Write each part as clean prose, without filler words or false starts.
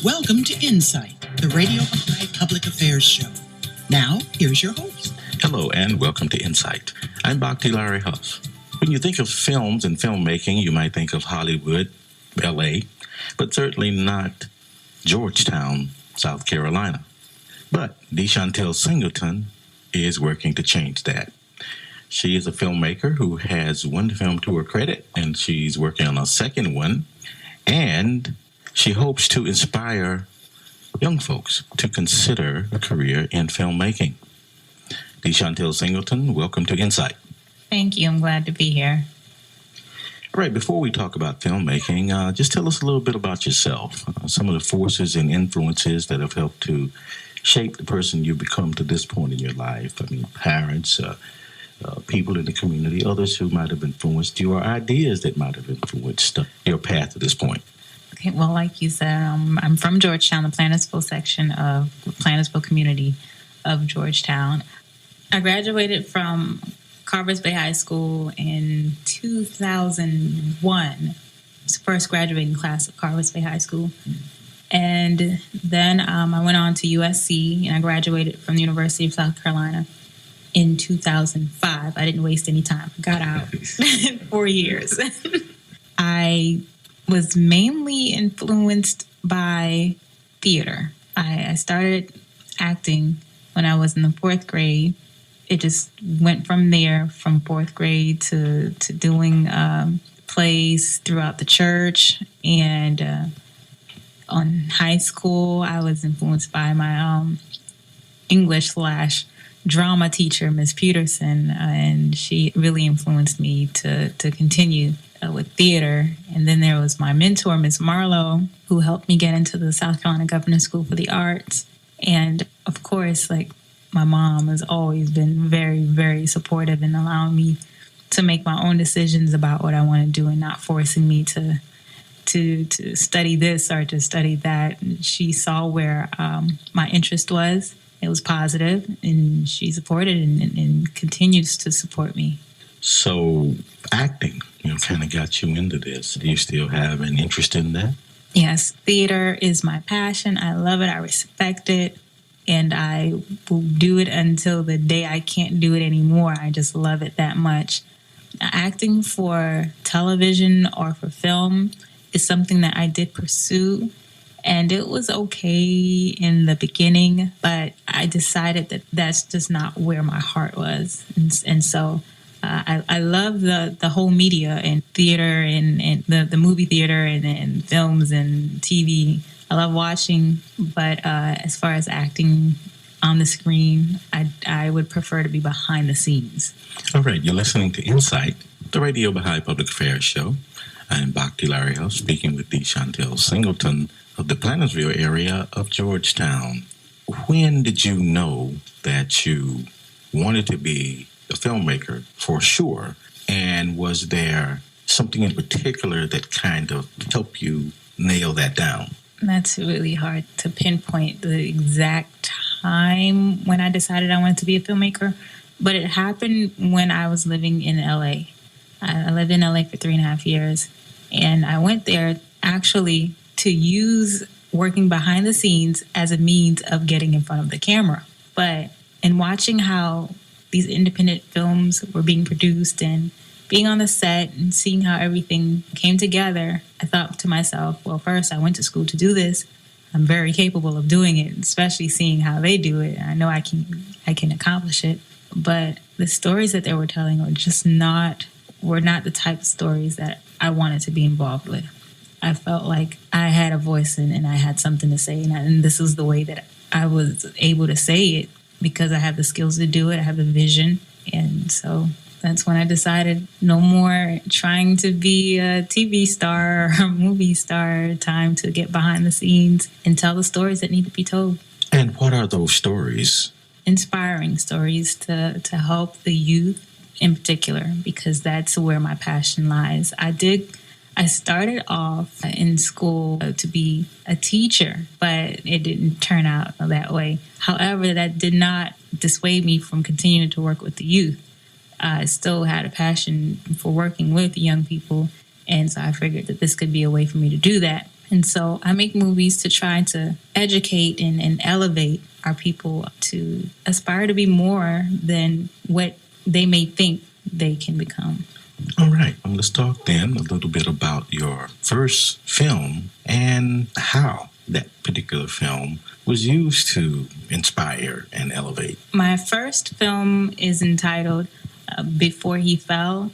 Welcome to Insight, the Radio Baha'i Public Affairs Show. Now, here's your host. Hello and welcome to Insight. I'm Bhakti Larry Hough. When you think of films and filmmaking, you might think of Hollywood, LA, but certainly not Georgetown, South Carolina. But DeShantel Singleton is working to change that. She is a filmmaker who has one film to her credit, and she's working on a second one. And she hopes to inspire young folks to consider a career in filmmaking. DeShantel Singleton, welcome to Insight. Thank you. I'm glad to be here. All right, before we talk about filmmaking, just tell us a little bit about yourself, some of the forces and influences that have helped to shape the person you've become to this point in your life. I mean, parents, people in the community, others who might have influenced you, or ideas that might have influenced your path to this point. Okay, well, like you said, I'm from Georgetown, the Plantersville section of the Plantersville community of Georgetown. I graduated from Carvers Bay High School in 2001. It was the first graduating class of Carvers Bay High School. And then I went on to USC, and I graduated from the University of South Carolina in 2005. I didn't waste any time. I got out in 4 years. I was mainly influenced by theater. I started acting when I was in the fourth grade. It just went from there, from fourth grade to doing plays throughout the church. And on high school, I was influenced by my English/drama teacher, Ms. Peterson, and she really influenced me to continue with theater. And then there was my mentor, Ms. Marlowe, who helped me get into the South Carolina Governor's School for the Arts. And of course, like, my mom has always been very, very supportive in allowing me to make my own decisions about what I want to do and not forcing me to study this or to study that. And she saw where my interest was. It was positive, and she supported and continues to support me. So acting, kind of got you into this. Do you still have an interest in that? Yes, theater is my passion. I love it. I respect it. And I will do it until the day I can't do it anymore. I just love it that much. Acting for television or for film is something that I did pursue. And it was okay in the beginning, but I decided that that's just not where my heart was. And so I love the whole media and theater and the movie theater and films and TV. I love watching, but as far as acting on the screen, I would prefer to be behind the scenes. All right, you're listening to Insight, the Radio Baha'i Public Affairs Show. I'm Bhakti Larry Hough, speaking with DeShantel Singleton of the Plantersville area of Georgetown. When did you know that you wanted to be a filmmaker for sure? And was there something in particular that kind of helped you nail that down? That's really hard to pinpoint the exact time when I decided I wanted to be a filmmaker, but it happened when I was living in LA. I lived in LA for 3.5 years, and I went there actually to use working behind the scenes as a means of getting in front of the camera. But in watching how these independent films were being produced and being on the set and seeing how everything came together, I thought to myself, well, first, I went to school to do this. I'm very capable of doing it, especially seeing how they do it. I know I can accomplish it. But the stories that they were telling were not the type of stories that I wanted to be involved with. I felt like I had a voice and I had something to say, and this was the way that I was able to say it because I have the skills to do it. I have the vision, and so that's when I decided no more trying to be a TV star or a movie star. Time to get behind the scenes and tell the stories that need to be told. And what are those stories? Inspiring stories to help the youth in particular, because that's where my passion lies. I started off in school to be a teacher, but it didn't turn out that way. However, that did not dissuade me from continuing to work with the youth. I still had a passion for working with young people, and so I figured that this could be a way for me to do that. And so I make movies to try to educate and elevate our people to aspire to be more than what they may think they can become. All right. Let's talk then a little bit about your first film and how that particular film was used to inspire and elevate. My first film is entitled Before He Fell,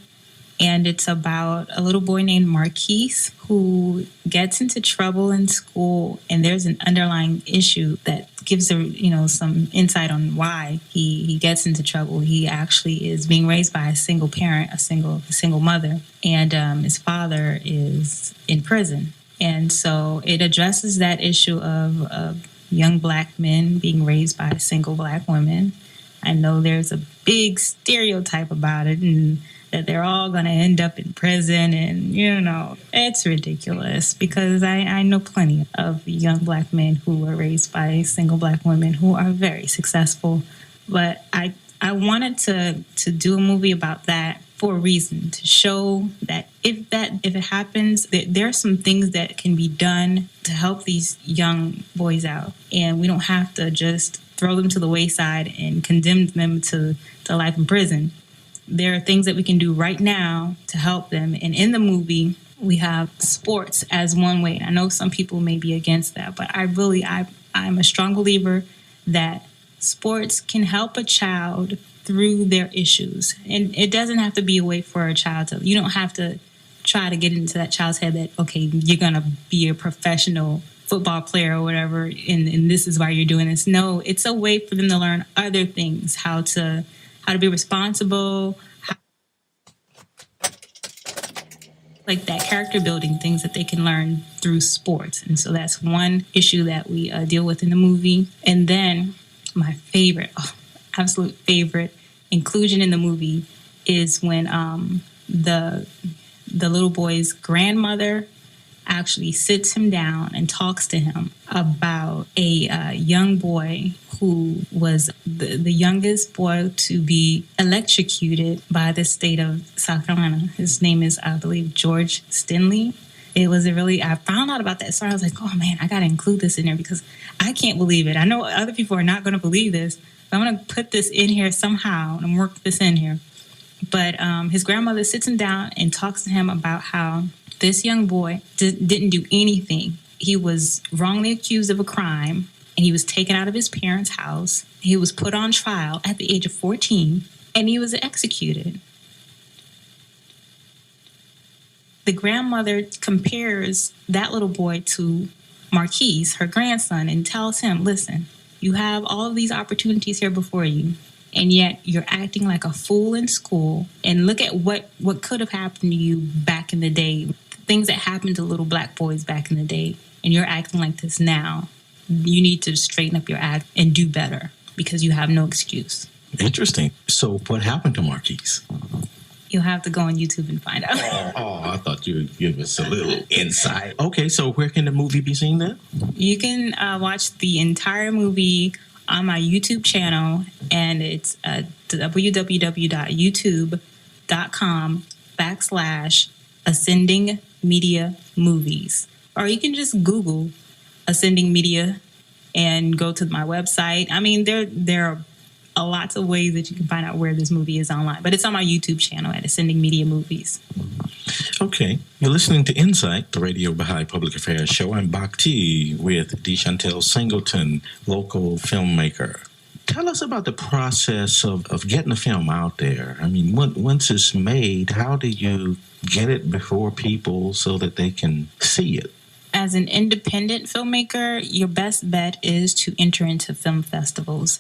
and it's about a little boy named Marquise who gets into trouble in school, and there's an underlying issue that gives some insight on why he gets into trouble. He actually is being raised by a single parent, a single mother, and his father is in prison. And so it addresses that issue of young Black men being raised by single Black women. I know there's a big stereotype about it, and that they're all going to end up in prison, and it's ridiculous, because I know plenty of young Black men who were raised by single Black women who are very successful. But I wanted to do a movie about that for a reason, to show that if it happens, there are some things that can be done to help these young boys out, and we don't have to just throw them to the wayside and condemn them to life in prison. There are things that we can do right now to help them. And in the movie, we have sports as one way. I know some people may be against that, but I'm a strong believer that sports can help a child through their issues. And it doesn't have to be a way for a child to, you don't have to try to get into that child's head that, okay, you're going to be a professional football player or whatever, and this is why you're doing this. No, it's a way for them to learn other things, how to be responsible, like that character building, things that they can learn through sports. And so that's one issue that we deal with in the movie. And then my absolute favorite inclusion in the movie is when the little boy's grandmother actually sits him down and talks to him about a young boy who was the youngest boy to be electrocuted by the state of South Carolina. His name is, I believe, George Stinley. I found out about that story. I was like, oh man, I got to include this in there because I can't believe it. I know other people are not going to believe this, but I'm going to put this in here somehow and work this in here. But his grandmother sits him down and talks to him about how this young boy didn't do anything. He was wrongly accused of a crime, and he was taken out of his parents' house. He was put on trial at the age of 14, and he was executed. The grandmother compares that little boy to Marquise, her grandson, and tells him, listen, you have all of these opportunities here before you, and yet you're acting like a fool in school. And look at what could have happened to you back in the day, things that happened to little Black boys back in the day, and you're acting like this now. You need to straighten up your act and do better because you have no excuse. Interesting. So what happened to Marquise? You'll have to go on YouTube and find out. I thought you would give us a little insight. Okay, so where can the movie be seen then? You can watch the entire movie on my YouTube channel, and it's www.youtube.com/Ascending Media Movies. Or you can just Google Ascending Media and go to my website. I mean, there are lots of ways that you can find out where this movie is online, but it's on my YouTube channel at Ascending Media Movies. Okay. You're listening to Insight, the Radio Baha'i Public Affairs show. I'm Bhakti with DeChantel Singleton, local filmmaker. Tell us about the process of getting a film out there. I mean, once it's made, how do you get it before people so that they can see it? As an independent filmmaker, your best bet is to enter into film festivals.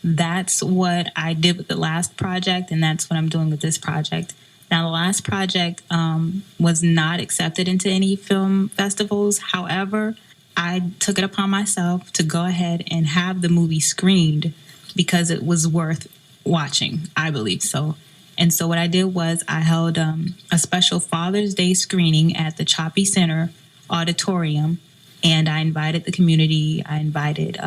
That's what I did with the last project, and that's what I'm doing with this project. Now, the last project was not accepted into any film festivals. However, I took it upon myself to go ahead and have the movie screened because it was worth watching, I believe so. And so what I did was I held a special Father's Day screening at the Choppy Center Auditorium, and I invited the community. I invited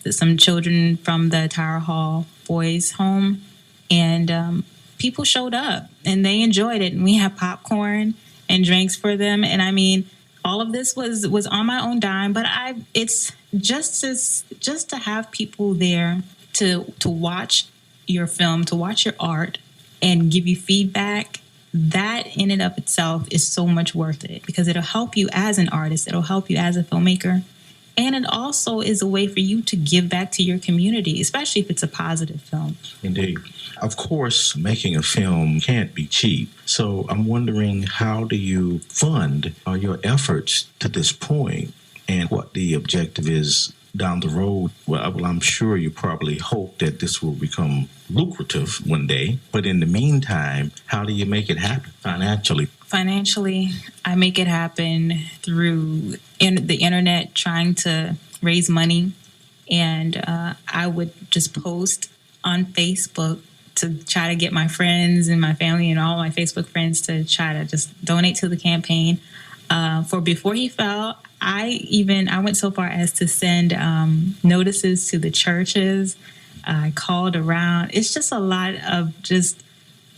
some children from the Tower Hall Boys Home, and people showed up and they enjoyed it. And we had popcorn and drinks for them. And I mean, all of this was on my own dime, but it's just to have people there to watch your film, to watch your art and give you feedback. That in and of itself is so much worth it, because it'll help you as an artist, it'll help you as a filmmaker, and it also is a way for you to give back to your community, especially if it's a positive film. Indeed. Of course, making a film can't be cheap. So I'm wondering, how do you fund your efforts to this point, and what the objective is down the road? Well, I'm sure you probably hope that this will become lucrative one day. But in the meantime, how do you make it happen financially? Financially, I make it happen through the internet, trying to raise money. And I would just post on Facebook to try to get my friends and my family and all my Facebook friends to try to just donate to the campaign. For Before He Fell, I went so far as to send notices to the churches. I called around. It's just a lot of just,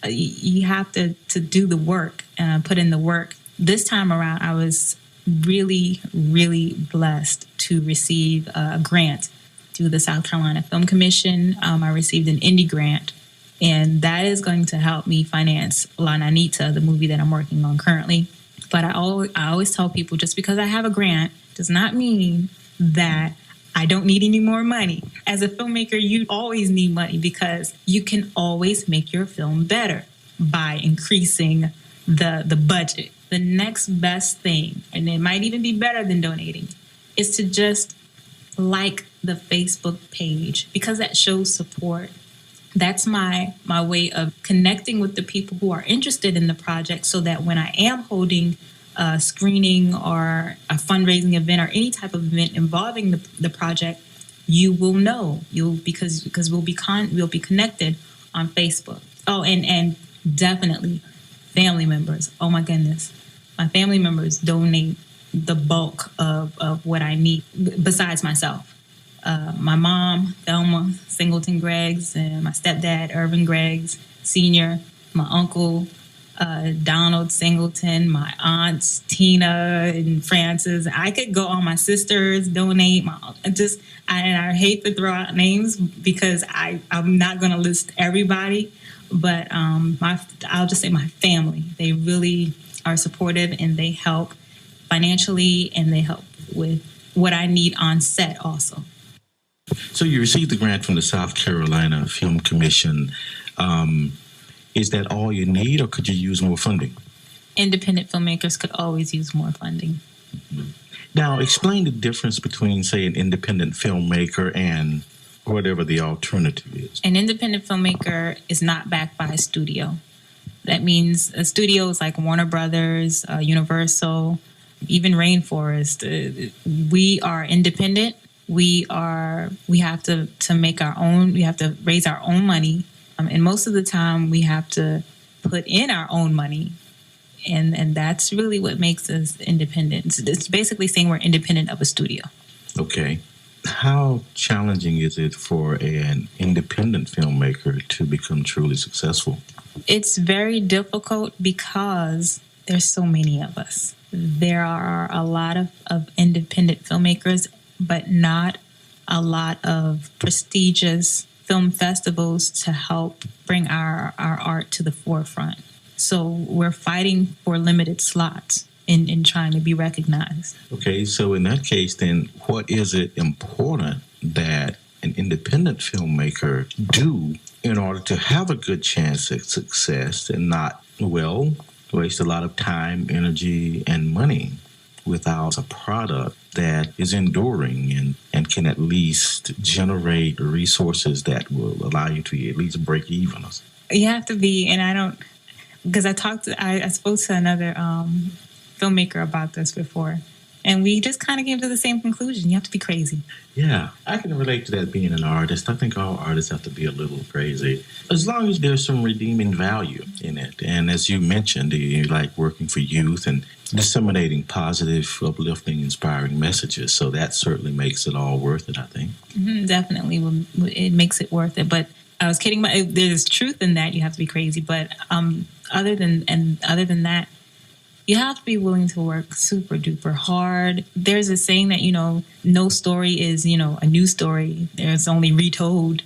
you have to do the work, put in the work. This time around, I was really, really blessed to receive a grant through the South Carolina Film Commission. I received an indie grant, and that is going to help me finance La Nanita, the movie that I'm working on currently. But I always tell people, just because I have a grant does not mean that I don't need any more money. As a filmmaker, you always need money, because you can always make your film better by increasing the budget. The next best thing, and it might even be better than donating, is to just like the Facebook page, because that shows support. That's my way of connecting with the people who are interested in the project, so that when I am holding a screening or a fundraising event or any type of event involving the project, you will know. Because we'll be connected on Facebook. Oh, and definitely family members. Oh my goodness, my family members donate the bulk of what I need besides myself. My mom, Thelma Singleton Greggs, and my stepdad, Irvin Greggs Sr., my uncle, Donald Singleton, my aunts, Tina and Frances. I could go on. My sisters donate. I hate to throw out names, because I'm not going to list everybody, but I'll just say my family. They really are supportive, and they help financially, and they help with what I need on set also. So you received the grant from the South Carolina Film Commission. Is that all you need, or could you use more funding? Independent filmmakers could always use more funding. Mm-hmm. Now, explain the difference between, say, an independent filmmaker and whatever the alternative is. An independent filmmaker is not backed by a studio. That means a studio is like Warner Brothers, Universal, even Rainforest. We are independent. We have to make our own. We have to raise our own money, and most of the time we have to put in our own money, and that's really what makes us independent. It's basically saying we're independent of a studio. Okay, how challenging is it for an independent filmmaker to become truly successful? It's very difficult, because there's so many of us. There are a lot of independent filmmakers, but not a lot of prestigious film festivals to help bring our art to the forefront. So we're fighting for limited slots in trying to be recognized. Okay, so in that case, then, what is it important that an independent filmmaker do in order to have a good chance at success and not, waste a lot of time, energy, and money without a product that is enduring and can at least generate resources that will allow you to at least break even? You have to be, and I don't, because I spoke to another filmmaker about this before, and we just kind of came to the same conclusion. You have to be crazy. Yeah, I can relate to that being an artist. I think all artists have to be a little crazy, as long as there's some redeeming value in it. And as you mentioned, you like working for youth and disseminating positive, uplifting, inspiring messages. So that certainly makes it all worth it, I think. Mm-hmm, definitely. It makes it worth it. But I was kidding. There's truth in that. You have to be crazy. But other than that, You have to be willing to work super duper hard. There's a saying that, no story is, a new story. There's only retold.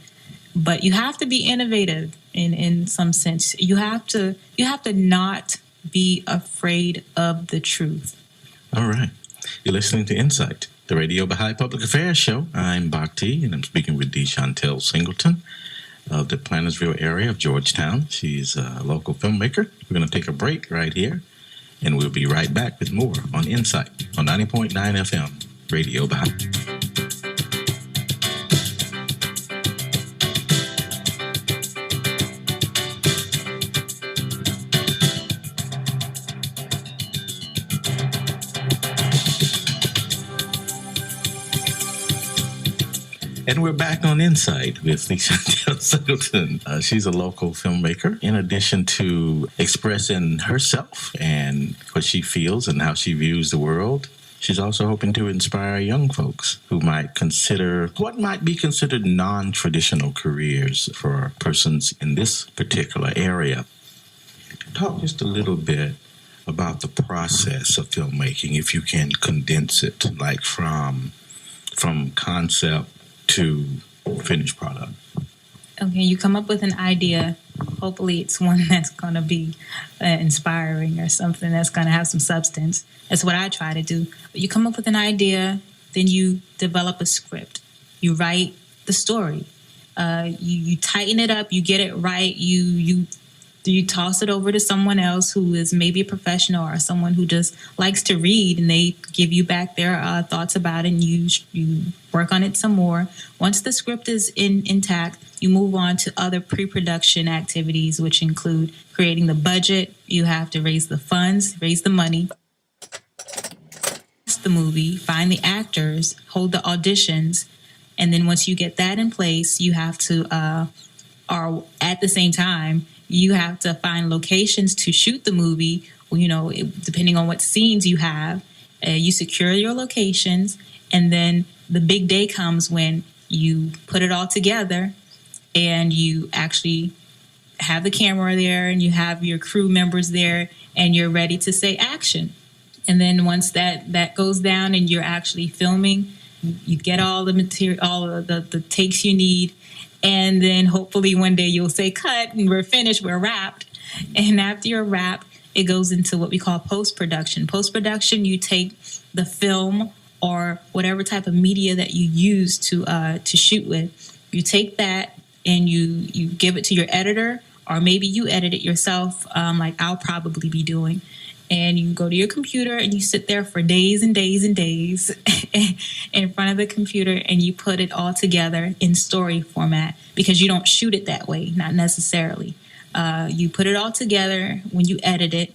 But you have to be innovative in some sense. You have to not be afraid of the truth. All right. You're listening to Insight, the Radio Baha'i Public Affairs Show. I'm Bhakti, and I'm speaking with DeChantel Singleton of the Plantersville area of Georgetown. She's a local filmmaker. We're going to take a break right here, and we'll be right back with more on Insight on 90.9 FM, Radio Baha'i. And we're back on Insight with DeChantel Singleton. She's a local filmmaker. In addition to expressing herself and what she feels and how she views the world, she's also hoping to inspire young folks who might consider what might be considered non-traditional careers for persons in this particular area. Talk just a little bit about the process of filmmaking, if you can condense it, like from concept to finished product. Okay, you come up with an idea. Hopefully it's one that's going to be inspiring or something that's going to have some substance. That's what I try to do. But you come up with an idea, then you develop a script. You write the story. You tighten it up. You get it right. You toss it over to someone else who is maybe a professional or someone who just likes to read, and they give you back their thoughts about it, and you work on it some more. Once the script is intact, you move on to other pre-production activities, which include creating the budget. You have to raise the funds, raise the money, the movie, find the actors, hold the auditions, and then once you get that in place, you have to, or at the same time, you have to find locations to shoot the movie, depending on what scenes you have. You secure your locations, and then the big day comes when you put it all together and you actually have the camera there and you have your crew members there and you're ready to say action. And then once that goes down and you're actually filming, you get all the material, all of the takes you need. And then hopefully one day you'll say cut and we're finished, we're wrapped. And after you're wrapped, it goes into what we call post-production. Post-production, you take the film or whatever type of media that you use to shoot with. You take that and you give it to your editor, or maybe you edit it yourself, like I'll probably be doing. And you go to your computer and you sit there for days and days and days in front of the computer and you put it all together in story format, because you don't shoot it that way, not necessarily. You put it all together when you edit it.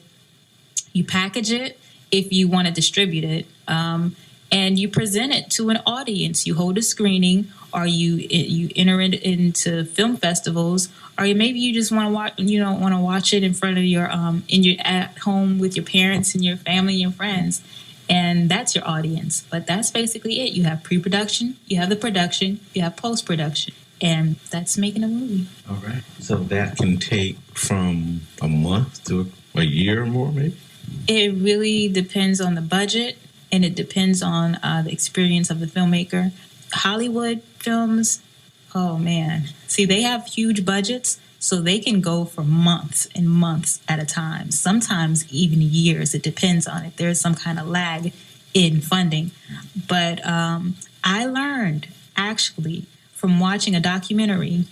You package it if you want to distribute it, and you present it to an audience. You hold a screening, or you enter it into film festivals, or maybe you just want to watch. You don't want to watch it in front of your at home with your parents and your family and your friends, and that's your audience. But that's basically it. You have pre-production, you have the production, you have post-production, and that's making a movie. All right. So that can take from a month to a year or more, maybe? It really depends on the budget, and it depends on the experience of the filmmaker. Hollywood films, oh man. See, they have huge budgets, so they can go for months and months at a time, sometimes even years. It depends on if there's some kind of lag in funding. But I learned, actually, from watching a documentary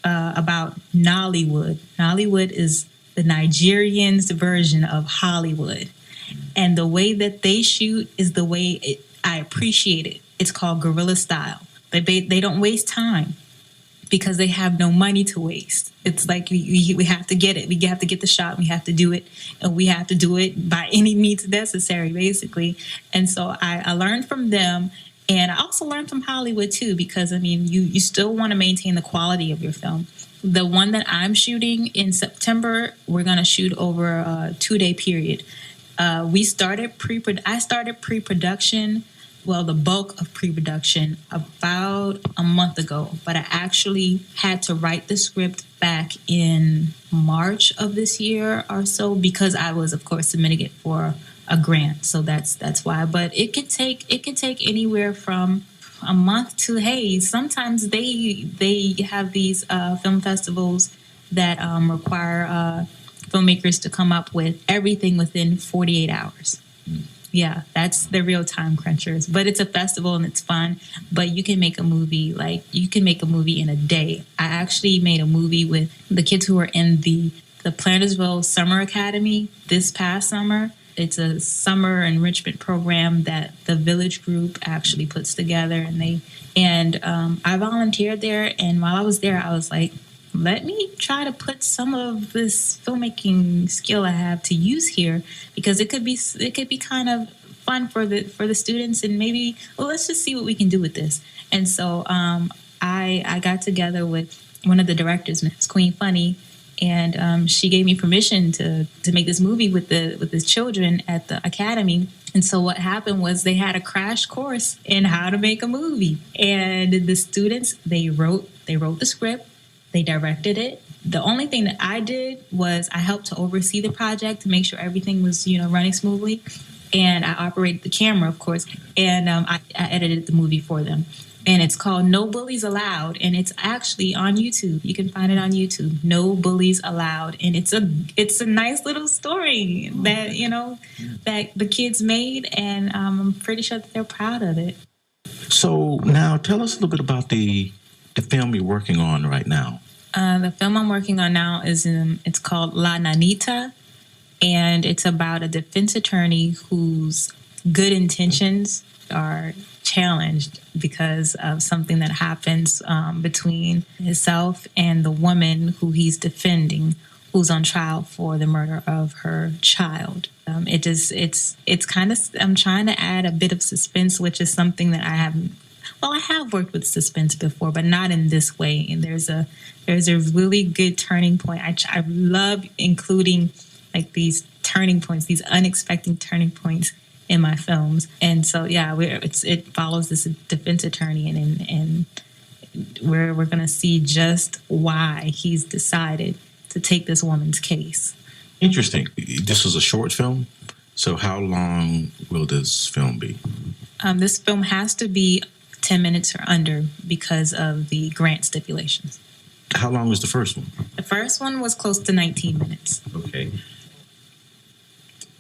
about Nollywood. Nollywood is the Nigerians' version of Hollywood. And the way that they shoot is the way I appreciate it. It's called guerrilla style. They don't waste time because they have no money to waste. It's like we have to get it. We have to get the shot. We have to do it. And we have to do it by any means necessary, basically. And so I learned from them. And I also learned from Hollywood, too, because, I mean, you still want to maintain the quality of your film. The one that I'm shooting in September, we're going to shoot over a 2-day period. I started pre-production the bulk of pre-production about a month ago, but I actually had to write the script back in March of this year or so because I was, of course, submitting it for a grant. So that's why. But it could take anywhere from a month to, hey, sometimes they have these film festivals that require filmmakers to come up with everything within 48 hours. Yeah, that's the real time crunchers. But it's a festival and it's fun. But you can make a movie in a day. I actually made a movie with the kids who were in the Plantersville Summer Academy this past summer. It's a summer enrichment program that the Village Group actually puts together, and I volunteered there. And while I was there, I was like, let me try to put some of this filmmaking skill I have to use here, because it could be kind of fun for the students, and maybe let's just see what we can do with this. And so I got together with one of the directors, Ms. Queen Funny, and she gave me permission to make this movie with the children at the academy. And so what happened was they had a crash course in how to make a movie, and the students they wrote the script. They directed it. The only thing that I did was I helped to oversee the project to make sure everything was, running smoothly. And I operated the camera, of course. And I edited the movie for them. And it's called No Bullies Allowed. And it's actually on YouTube. You can find it on YouTube. No Bullies Allowed. And it's a nice little story that, that the kids made. And I'm pretty sure that they're proud of it. So now tell us a little bit about the film you're working on right now. The film I'm working on now it's called La Nanita, and it's about a defense attorney whose good intentions are challenged because of something that happens between himself and the woman who he's defending, who's on trial for the murder of her child. It's kind of, I'm trying to add a bit of suspense, which is something that I have worked with suspense before, but not in this way. And there's a really good turning point. I love including like these turning points, these unexpected turning points in my films. And so, yeah, it follows this defense attorney, and we're going to see just why he's decided to take this woman's case. Interesting. This is a short film. So how long will this film be? This film has to be 10 minutes or under because of the grant stipulations. How long was the first one? The first one was close to 19 minutes. Okay.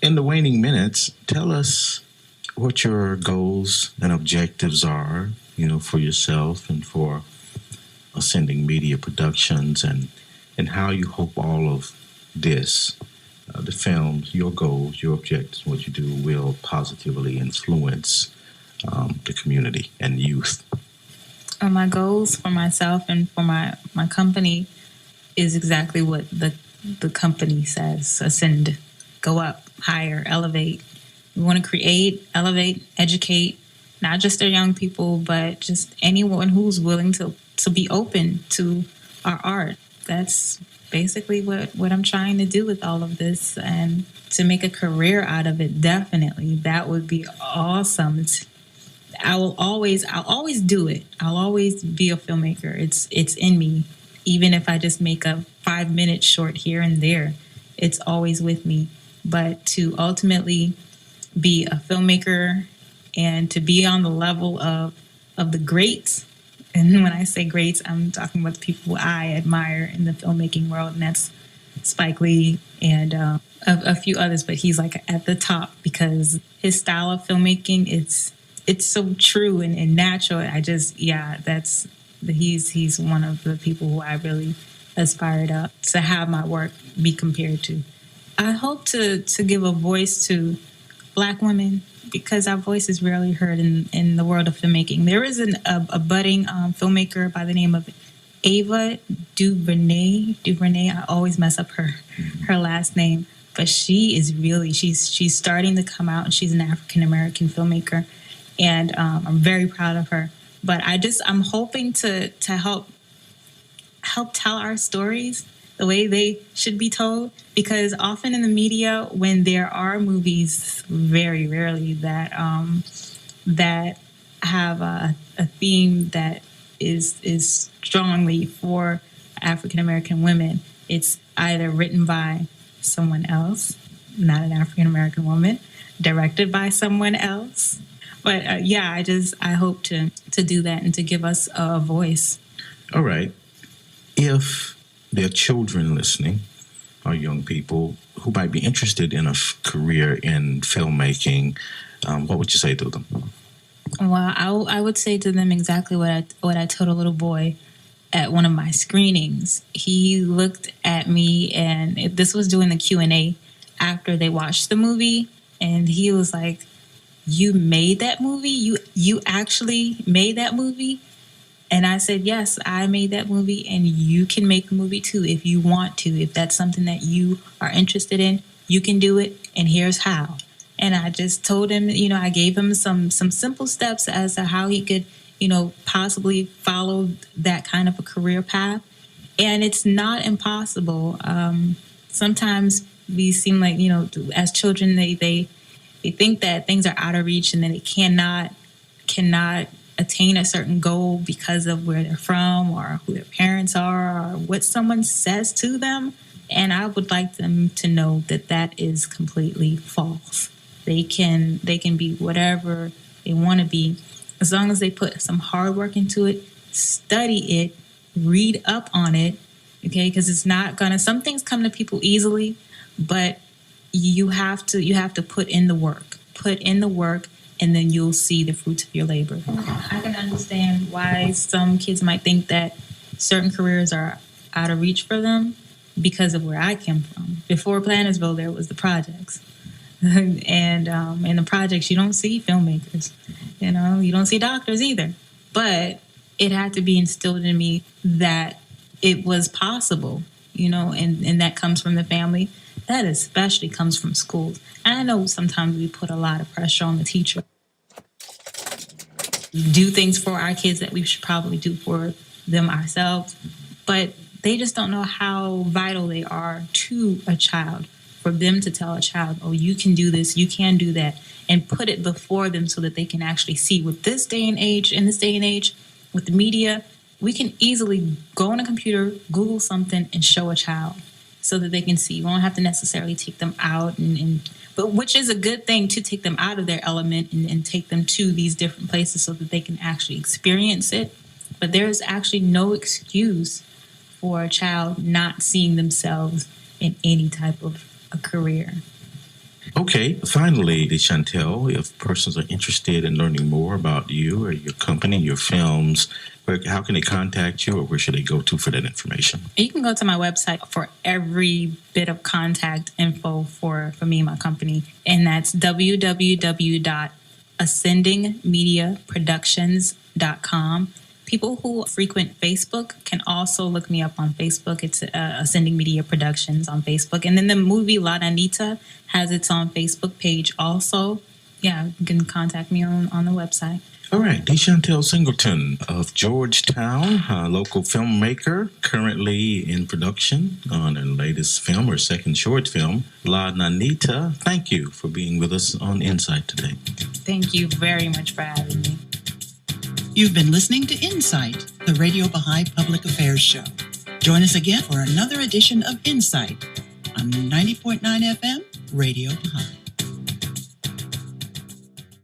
In the waning minutes, tell us what your goals and objectives are, for yourself and for Ascending Media Productions, and how you hope all of this, the films, your goals, your objectives, what you do will positively influence the community and youth. My goals for myself and for my company is exactly what the company says: ascend, go up, higher, elevate. We want to create, elevate, educate, not just our young people, but just anyone who's willing to be open to our art. That's basically what I'm trying to do with all of this, and to make a career out of it. Definitely, that would be awesome. I'll always do it. I'll always be a filmmaker. It's in me. Even if I just make a 5-minute short here and there, it's always with me. But to ultimately be a filmmaker and to be on the level of the greats, and when I say greats, I'm talking about the people I admire in the filmmaking world, and that's Spike Lee and a few others. But he's like at the top because his style of filmmaking, it's so true and natural. He's one of the people who I really aspire to have my work be compared to. I hope to give a voice to Black women, because our voice is rarely heard in the world of filmmaking. There is a budding filmmaker by the name of Ava DuVernay. I always mess up her last name, but she's starting to come out, and she's an African American filmmaker. And I'm very proud of her. But I'm hoping to help tell our stories the way they should be told, because often in the media, when there are movies, very rarely that that have a theme that is strongly for African American women. It's either written by someone else, not an African American woman, directed by someone else. But I hope to do that and to give us a voice. All right. If there are children listening or young people who might be interested in a career in filmmaking, what would you say to them? Well, I would say to them exactly what I told a little boy at one of my screenings. He looked at me, and this was doing the Q&A after they watched the movie, and he was like, "You made that movie? You actually made that movie?" And I said, "Yes, I made that movie, and you can make a movie too if you want to. If that's something that you are interested in, you can do it, and here's how." And I just told him, I gave him some simple steps as to how he could, possibly follow that kind of a career path. And it's not impossible. Sometimes we seem like, as children, they think that things are out of reach and that they cannot attain a certain goal because of where they're from or who their parents are or what someone says to them. And I would like them to know that that is completely false. They can be whatever they want to be as long as they put some hard work into it, study it, read up on it, okay? Because it's not gonna. Some things come to people easily, but you have to put in the work. Put in the work, and then you'll see the fruits of your labor. I can understand why some kids might think that certain careers are out of reach for them because of where I came from. Before Plantersville, there was the projects. And in the projects, you don't see filmmakers. You don't see doctors either. But it had to be instilled in me that it was possible, and that comes from the family. That especially comes from schools. And I know sometimes we put a lot of pressure on the teacher. Do things for our kids that we should probably do for them ourselves. But they just don't know how vital they are to a child. For them to tell a child, "Oh, you can do this, you can do that," and put it before them so that they can actually see. In this day and age, with the media, we can easily go on a computer, Google something, and show a child so that they can see. We don't have to necessarily take them out, but which is a good thing, to take them out of their element and take them to these different places so that they can actually experience it. But there is actually no excuse for a child not seeing themselves in any type of a career. Okay, finally, Chantel, if persons are interested in learning more about you or your company, your films, how can they contact you, or where should they go to for that information? You can go to my website for every bit of contact info for me and my company, and that's www.ascendingmediaproductions.com. People who frequent Facebook can also look me up on Facebook. It's Ascending Media Productions on Facebook. And then the movie La Nanita has its own Facebook page also. Yeah, you can contact me on the website. All right. Chantel Singleton of Georgetown, a local filmmaker, currently in production on her latest film, or second short film, La Nanita. Thank you for being with us on Insight today. Thank you very much for having me. You've been listening to Insight, the Radio Baha'i Public Affairs Show. Join us again for another edition of Insight on 90.9 FM, Radio Baha'i.